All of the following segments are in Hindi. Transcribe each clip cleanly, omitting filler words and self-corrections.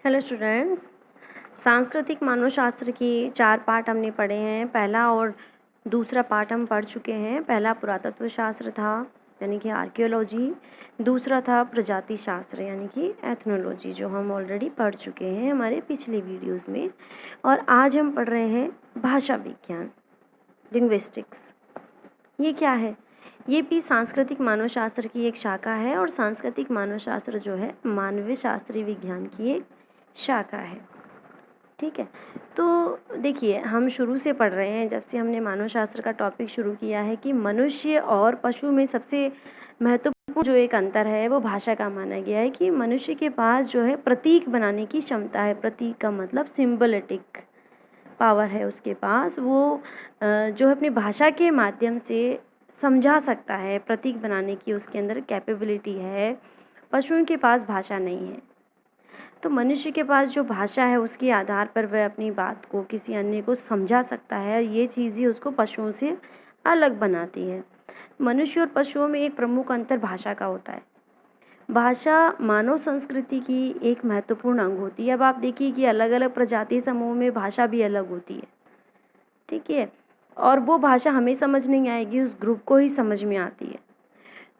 Hello students. सांस्कृतिक मानवशास्त्र की 4 पार्ट हमने पढ़े हैं। पहला और दूसरा पार्ट हम पढ़ चुके हैं। पहला पुरातत्व शास्त्र था यानी कि आर्कियोलॉजी, दूसरा था प्रजाति शास्त्र यानी कि एथनोलॉजी, जो हम ऑलरेडी पढ़ चुके हैं हमारे पिछले वीडियोस में। और आज हम पढ़ रहे हैं भाषा विज्ञान, लिंग्विस्टिक्स। ये क्या है? ये भी सांस्कृतिक मानवशास्त्र की एक शाखा है और सांस्कृतिक मानवशास्त्र जो है मानवीय शास्त्रीय विज्ञान की एक शाखा है। ठीक है, तो देखिए हम शुरू से पढ़ रहे हैं, जब से हमने मानवशास्त्र का टॉपिक शुरू किया है कि मनुष्य और पशु में सबसे महत्वपूर्ण जो एक अंतर है वो भाषा का माना गया है कि मनुष्य के पास जो है प्रतीक बनाने की क्षमता है। प्रतीक का मतलब सिम्बोलिटिक पावर है उसके पास। वो जो है अपनी भाषा के माध्यम से समझा सकता है, प्रतीक बनाने की उसके अंदर कैपेबिलिटी है। पशुओं के पास भाषा नहीं है। तो मनुष्य के पास जो भाषा है उसके आधार पर वह अपनी बात को किसी अन्य को समझा सकता है और ये चीज़ ही उसको पशुओं से अलग बनाती है। मनुष्य और पशुओं में एक प्रमुख अंतर भाषा का होता है। भाषा मानव संस्कृति की एक महत्वपूर्ण अंग होती है। अब आप देखिए कि अलग अलग प्रजाति समूह में भाषा भी अलग होती है, ठीक है, और वो भाषा हमें समझ नहीं आएगी, उस ग्रुप को ही समझ में आती है।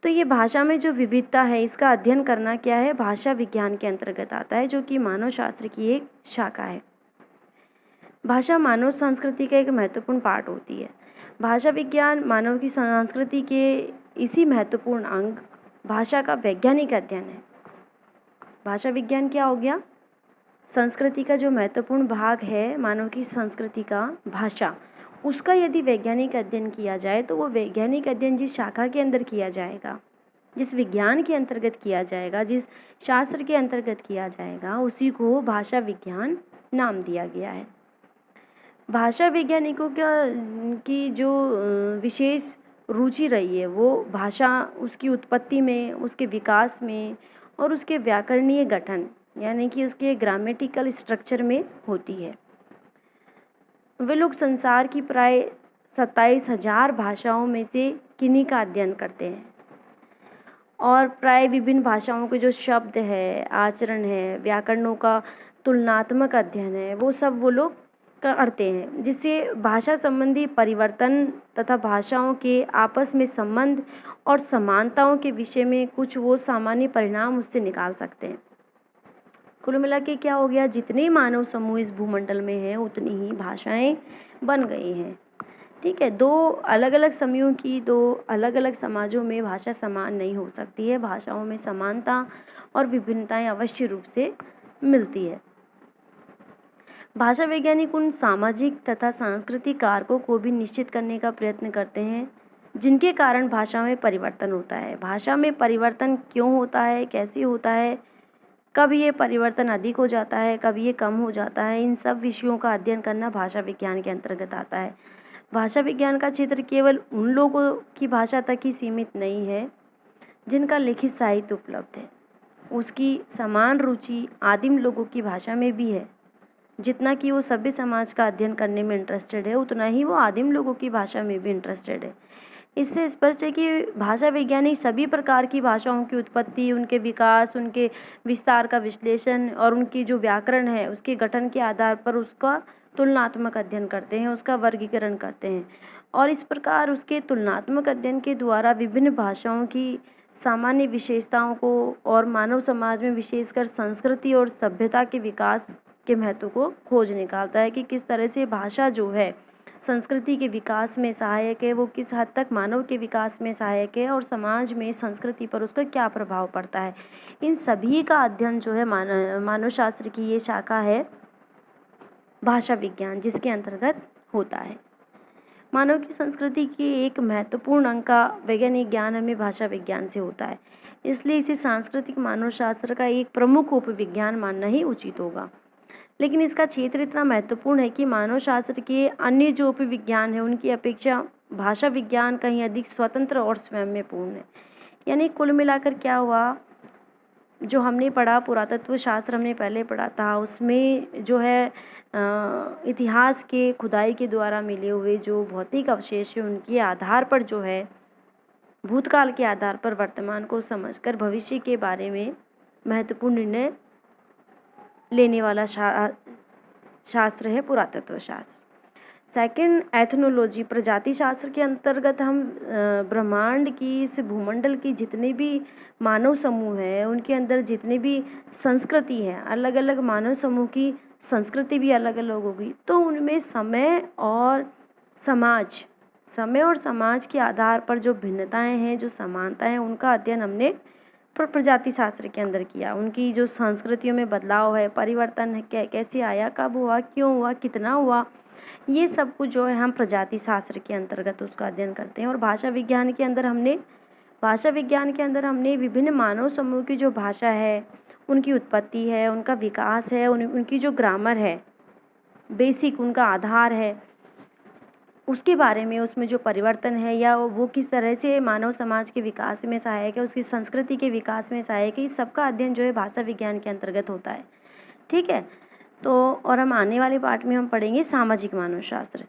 तो ये भाषा में जो विविधता है इसका अध्ययन करना क्या है, भाषा विज्ञान के अंतर्गत आता है, जो कि मानव शास्त्र की एक शाखा है। भाषा मानव संस्कृति का एक महत्वपूर्ण पार्ट होती है। भाषा विज्ञान मानव की संस्कृति के इसी महत्वपूर्ण अंग भाषा का वैज्ञानिक अध्ययन है। भाषा विज्ञान क्या हो गया? संस्कृति का जो महत्वपूर्ण भाग है मानव की संस्कृति का, भाषा, उसका यदि वैज्ञानिक अध्ययन किया जाए तो वो वैज्ञानिक अध्ययन जिस शाखा के अंदर किया जाएगा, जिस विज्ञान के अंतर्गत किया जाएगा, जिस शास्त्र के अंतर्गत किया जाएगा, उसी को भाषा विज्ञान नाम दिया गया है। भाषा वैज्ञानिकों की जो विशेष रुचि रही है वो भाषा, उसकी उत्पत्ति में, उसके विकास में और उसके व्याकरणीय गठन यानी कि उसके ग्रामेटिकल स्ट्रक्चर में होती है। वे लोग संसार की प्राय 27,000 भाषाओं में से किन्हीं का अध्ययन करते हैं और प्राय विभिन्न भाषाओं के जो शब्द है, आचरण है, व्याकरणों का तुलनात्मक अध्ययन है, वो सब वो लोग करते हैं, जिससे भाषा संबंधी परिवर्तन तथा भाषाओं के आपस में संबंध और समानताओं के विषय में कुछ वो सामान्य परिणाम उससे निकाल सकते हैं। कुल मिला के क्या हो गया, जितने मानव समूह इस भूमंडल में हैं उतनी ही भाषाएं बन गई हैं। ठीक है, दो अलग अलग समूहों की, दो अलग अलग समाजों में भाषा समान नहीं हो सकती है। भाषाओं में समानता और विभिन्नताएं अवश्य रूप से मिलती है। भाषा वैज्ञानिक उन सामाजिक तथा सांस्कृतिक कारकों को भी निश्चित करने का प्रयत्न करते हैं जिनके कारण भाषा में परिवर्तन होता है। भाषा में परिवर्तन क्यों होता है, कैसे होता है, कब ये परिवर्तन अधिक हो जाता है, कब ये कम हो जाता है, इन सब विषयों का अध्ययन करना भाषा विज्ञान के अंतर्गत आता है। भाषा विज्ञान का क्षेत्र केवल उन लोगों की भाषा तक ही सीमित नहीं है जिनका लिखित साहित्य उपलब्ध है। उसकी समान रुचि आदिम लोगों की भाषा में भी है। जितना कि वो सभ्य समाज का अध्ययन करने में इंटरेस्टेड है, उतना ही वो आदिम लोगों की भाषा में भी इंटरेस्टेड है। इससे स्पष्ट है कि भाषा वैज्ञानिक सभी प्रकार की भाषाओं की उत्पत्ति, उनके विकास, उनके विस्तार का विश्लेषण और उनकी जो व्याकरण है उसके गठन के आधार पर उसका तुलनात्मक अध्ययन करते हैं, उसका वर्गीकरण करते हैं और इस प्रकार उसके तुलनात्मक अध्ययन के द्वारा विभिन्न भाषाओं की सामान्य विशेषताओं को और मानव समाज में विशेषकर संस्कृति और सभ्यता के विकास के महत्व को खोज निकालता है कि किस तरह से भाषा जो है संस्कृति के विकास में सहायक है, वो किस हद तक मानव के विकास में सहायक है और समाज में संस्कृति पर उसका क्या प्रभाव पड़ता है। इन सभी का अध्ययन जो है मानव शास्त्र की ये शाखा है भाषा विज्ञान, जिसके अंतर्गत होता है। मानव की संस्कृति के एक महत्वपूर्ण अंग का वैज्ञानिक ज्ञान हमें भाषा विज्ञान से होता है, इसलिए इसे सांस्कृतिक मानव शास्त्र का एक प्रमुख उपविज्ञान मानना ही उचित होगा। लेकिन इसका क्षेत्र इतना महत्वपूर्ण है कि मानव शास्त्र के अन्य जो उपविज्ञान है उनकी अपेक्षा भाषा विज्ञान कहीं अधिक स्वतंत्र और स्वयं में पूर्ण है। यानी कुल मिलाकर क्या हुआ, जो हमने पढ़ा पुरातत्व शास्त्र हमने पहले पढ़ा था, उसमें जो है इतिहास के खुदाई के द्वारा मिले हुए जो भौतिक अवशेष हैं उनके आधार पर जो है भूतकाल के आधार पर वर्तमान को समझकर भविष्य के बारे में महत्वपूर्ण निर्णय लेने वाला शास्त्र है पुरातत्व शास्त्र। सेकंड, एथनोलॉजी, प्रजाति शास्त्र के अंतर्गत हम ब्रह्मांड की, इस भूमंडल की जितने भी मानव समूह हैं उनके अंदर जितनी भी संस्कृति है, अलग अलग मानव समूह की संस्कृति भी अलग अलग होगी, तो उनमें समय और समाज के आधार पर जो भिन्नताएं हैं, जो समानताएं हैं, उनका अध्ययन हमने प्रजाति शास्त्र के अंदर किया। उनकी जो संस्कृतियों में बदलाव है, परिवर्तन है, कैसे आया, कब हुआ, क्यों हुआ, कितना हुआ, ये सब कुछ जो है हम प्रजाति शास्त्र के अंतर्गत उसका अध्ययन करते हैं। और भाषा विज्ञान के अंदर हमने विभिन्न मानव समूह की जो भाषा है, उनकी उत्पत्ति है, उनका विकास है, उनकी जो ग्रामर है, बेसिक उनका आधार है, उसके बारे में, उसमें जो परिवर्तन है या वो किस तरह से मानव समाज के विकास में सहायक है, उसकी संस्कृति के विकास में सहायक है, इस सब का अध्ययन जो है भाषा विज्ञान के अंतर्गत होता है। ठीक है, तो और हम आने वाले पार्ट में हम पढ़ेंगे सामाजिक मानव शास्त्र।